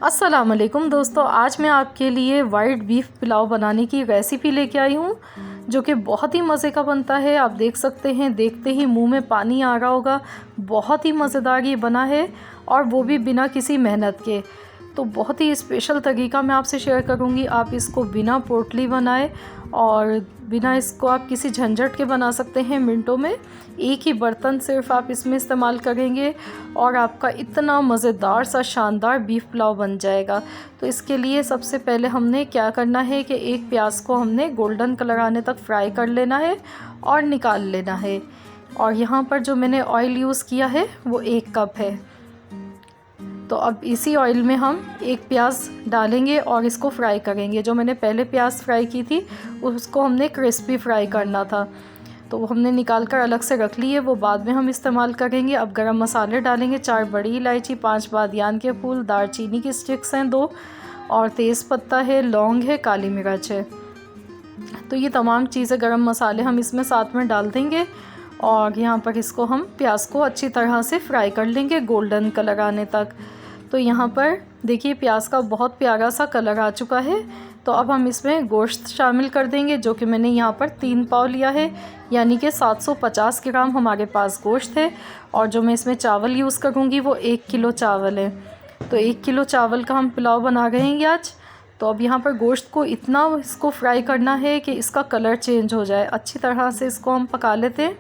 अस्सलाम वालेकुम दोस्तों, आज मैं आपके लिए वाइट बीफ पुलाव बनाने की रेसिपी लेके आई हूँ जो कि बहुत ही मज़े का बनता है। आप देख सकते हैं, देखते ही मुंह में पानी आ रहा होगा। बहुत ही मज़ेदार ये बना है और वो भी बिना किसी मेहनत के। तो बहुत ही स्पेशल तरीका मैं आपसे शेयर करूँगी। आप इसको बिना पोटली बनाए और बिना इसको आप किसी झंझट के बना सकते हैं मिनटों में। एक ही बर्तन सिर्फ आप इसमें इस्तेमाल करेंगे और आपका इतना मज़ेदार सा शानदार बीफ पुलाव बन जाएगा। तो इसके लिए सबसे पहले हमने क्या करना है कि एक प्याज को हमने गोल्डन कलर आने तक फ्राई कर लेना है और निकाल लेना है। और यहाँ पर जो मैंने ऑयल यूज़ किया है वो 1 कप है। तो अब इसी ऑयल में हम एक प्याज डालेंगे और इसको फ्राई करेंगे। जो मैंने पहले प्याज फ्राई की थी उसको हमने क्रिस्पी फ्राई करना था, तो वो हमने निकाल कर अलग से रख ली है, वो बाद में हम इस्तेमाल करेंगे। अब गरम मसाले डालेंगे, 4 बड़ी इलायची, 5 बादियान के फूल, दालचीनी की स्टिक्स हैं 2 और तेज़पत्ता है, लौंग है, काली मिर्च है। तो ये तमाम चीज़ें गरम मसाले हम इसमें साथ में डाल देंगे और यहाँ पर इसको हम प्याज को अच्छी तरह से फ्राई कर लेंगे गोल्डन कलर आने तक। तो यहाँ पर देखिए प्याज का बहुत प्यारा सा कलर आ चुका है। तो अब हम इसमें गोश्त शामिल कर देंगे, जो कि मैंने यहाँ पर 3 पाव लिया है, यानी कि 750 ग्राम हमारे पास गोश्त है। और जो मैं इसमें चावल यूज़ करूँगी वो 1 किलो चावल है। तो 1 किलो चावल का हम पुलाव बना रहे हैं आज। तो अब यहाँ पर गोश्त को इतना इसको फ्राई करना है कि इसका कलर चेंज हो जाए। अच्छी तरह से इसको हम पका लेते हैं।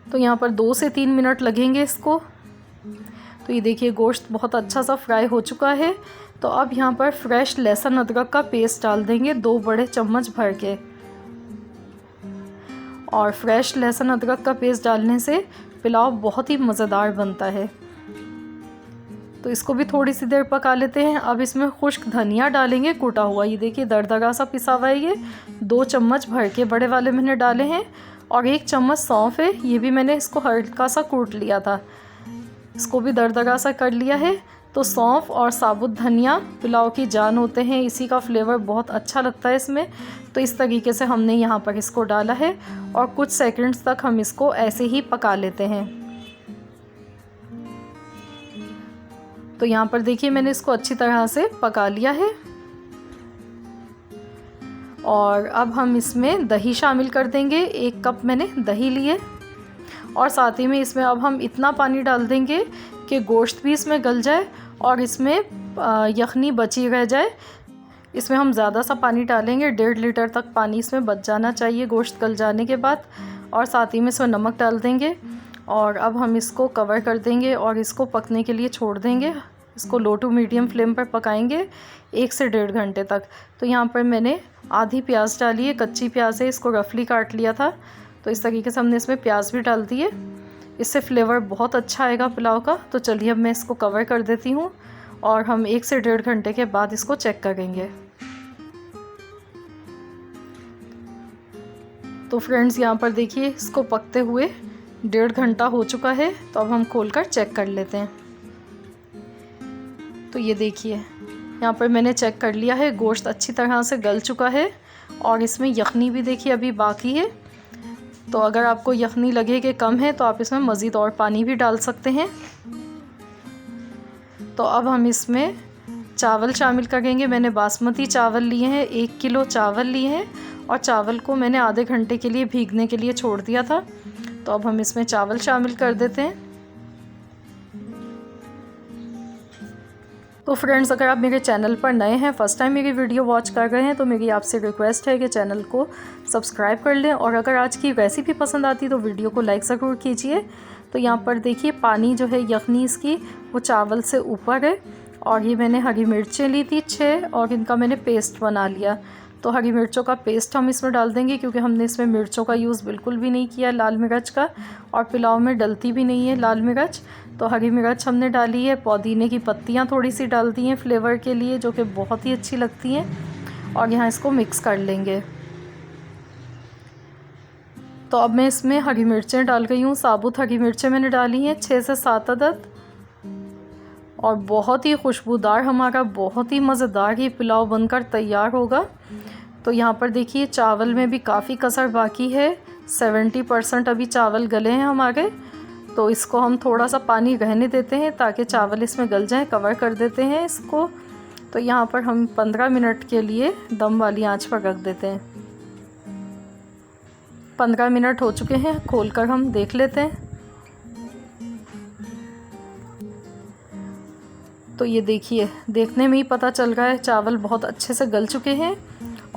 तो यहाँ पर 2 से 3 मिनट लगेंगे इसको। तो ये देखिए गोश्त बहुत अच्छा सा फ्राई हो चुका है। तो अब यहाँ पर फ्रेश लहसुन अदरक का पेस्ट डाल देंगे 2 बड़े चम्मच भर के। और फ्रेश लहसुन अदरक का पेस्ट डालने से पुलाव बहुत ही मज़ेदार बनता है। तो इसको भी थोड़ी सी देर पका लेते हैं। अब इसमें खुश्क धनिया डालेंगे कुटा हुआ। ये देखिए दरदरा सा पिसा हुआ है, ये 2 चम्मच भर के बड़े वाले मैंने डाले हैं। और 1 चम्मच सौंफ है, ये भी मैंने इसको हल्का सा कूट लिया था, इसको भी दरदरा सा कर लिया है। तो सौंफ और साबुत धनिया पुलाव की जान होते हैं, इसी का फ्लेवर बहुत अच्छा लगता है इसमें। तो इस तरीके से हमने यहाँ पर इसको डाला है और कुछ सेकंड्स तक हम इसको ऐसे ही पका लेते हैं। तो यहाँ पर देखिए मैंने इसको अच्छी तरह से पका लिया है। और अब हम इसमें दही शामिल कर देंगे। 1 कप मैंने दही लिए और साथ ही में इसमें अब हम इतना पानी डाल देंगे कि गोश्त भी इसमें गल जाए और इसमें यखनी बची रह जाए। इसमें हम ज़्यादा सा पानी डालेंगे, 1.5 लीटर तक पानी इसमें बच जाना चाहिए गोश्त गल जाने के बाद। और साथ ही में इसमें नमक डाल देंगे और अब हम इसको कवर कर देंगे और इसको पकने के लिए छोड़ देंगे। इसको लो टू मीडियम फ्लेम पर पकाएंगे 1 से 1.5 घंटे तक। तो यहाँ पर मैंने आधी प्याज डाली है, कच्ची प्याज है, इसको रफली काट लिया था। तो इस तरीके से हमने इसमें प्याज भी डाल दी है, इससे फ्लेवर बहुत अच्छा आएगा पुलाव का। तो चलिए अब मैं इसको कवर कर देती हूँ और हम 1 से 1.5 घंटे के बाद इसको चेक करेंगे। तो फ्रेंड्स यहाँ पर देखिए इसको पकते हुए 1.5 घंटा हो चुका है। तो अब हम खोलकर चेक कर लेते हैं। तो ये देखिए यहाँ पर मैंने चेक कर लिया है, गोश्त अच्छी तरह से गल चुका है और इसमें यखनी भी देखिए अभी बाकी है। तो अगर आपको यखनी लगे कि कम है तो आप इसमें मज़ीद और पानी भी डाल सकते हैं। तो अब हम इसमें चावल शामिल करेंगे। मैंने बासमती चावल लिए हैं, 1 किलो चावल लिए हैं और चावल को मैंने आधे घंटे के लिए भीगने के लिए छोड़ दिया था। तो अब हम इसमें चावल शामिल कर देते हैं। तो फ्रेंड्स अगर आप मेरे चैनल पर नए हैं, फ़र्स्ट टाइम मेरी वीडियो वॉच कर रहे हैं, तो मेरी आपसे रिक्वेस्ट है कि चैनल को सब्सक्राइब कर लें। और अगर आज की रेसिपी पसंद आती तो वीडियो को लाइक ज़रूर कीजिए। तो यहाँ पर देखिए पानी जो है यखनी इसकी वो चावल से ऊपर है। और ये मैंने हरी मिर्चें ली थी 6 और इनका मैंने पेस्ट बना लिया। तो हरी मिर्चों का पेस्ट हम इसमें डाल देंगे क्योंकि हमने इसमें मिर्चों का यूज़ बिल्कुल भी नहीं किया, लाल मिर्च का, और पुलाव में डलती भी नहीं है लाल मिर्च। तो हरी मिर्च हमने डाली है, पुदीने की पत्तियाँ थोड़ी सी डाल दी हैं फ्लेवर के लिए, जो कि बहुत ही अच्छी लगती हैं। और यहाँ इसको मिक्स कर लेंगे। तो अब मैं इसमें हरी मिर्चें डाल गई हूँ, साबुत हरी मिर्चें मैंने डाली हैं 6 से 7 अदद। और बहुत ही खुशबूदार हमारा बहुत ही मज़ेदार ये पुलाव बनकर तैयार होगा। तो यहाँ पर देखिए चावल में भी काफ़ी कसर बाकी है, 70% अभी चावल गले हैं हमारे। तो इसको हम थोड़ा सा पानी रहने देते हैं ताकि चावल इसमें गल जाएं। कवर कर देते हैं इसको। तो यहाँ पर हम 15 मिनट के लिए दम वाली आंच पर रख देते हैं। 15 मिनट हो चुके हैं, खोलकर हम देख लेते हैं। तो ये देखिए, देखने में ही पता चल रहा है चावल बहुत अच्छे से गल चुके हैं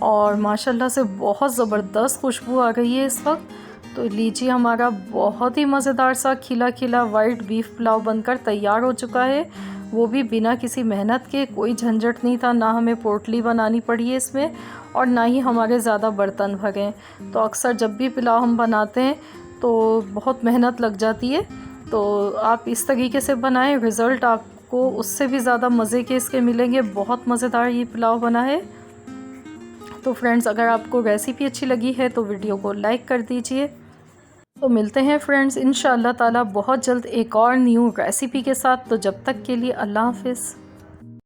और माशाल्लाह से बहुत ज़बरदस्त खुशबू आ गई है इस वक्त। तो लीजिए, हमारा बहुत ही मज़ेदार सा खिला खिला वाइट बीफ पुलाव बनकर तैयार हो चुका है, वो भी बिना किसी मेहनत के। कोई झंझट नहीं था, ना हमें पोटली बनानी पड़ी है इसमें और ना ही हमारे ज़्यादा बर्तन भगे। तो अक्सर जब भी पुलाव हम बनाते हैं तो बहुत मेहनत लग जाती है। तो आप इस तरीके से बनाएं, रिज़ल्ट आपको उससे भी ज़्यादा मज़े के इसके मिलेंगे। बहुत मज़ेदार ये पुलाव बना है। तो फ्रेंड्स, अगर आपको रेसिपी अच्छी लगी है तो वीडियो को लाइक कर दीजिए। तो मिलते हैं फ्रेंड्स इंशाअल्लाह ताला बहुत जल्द एक और न्यू रेसिपी के साथ। तो जब तक के लिए अल्लाह हाफ़िज़।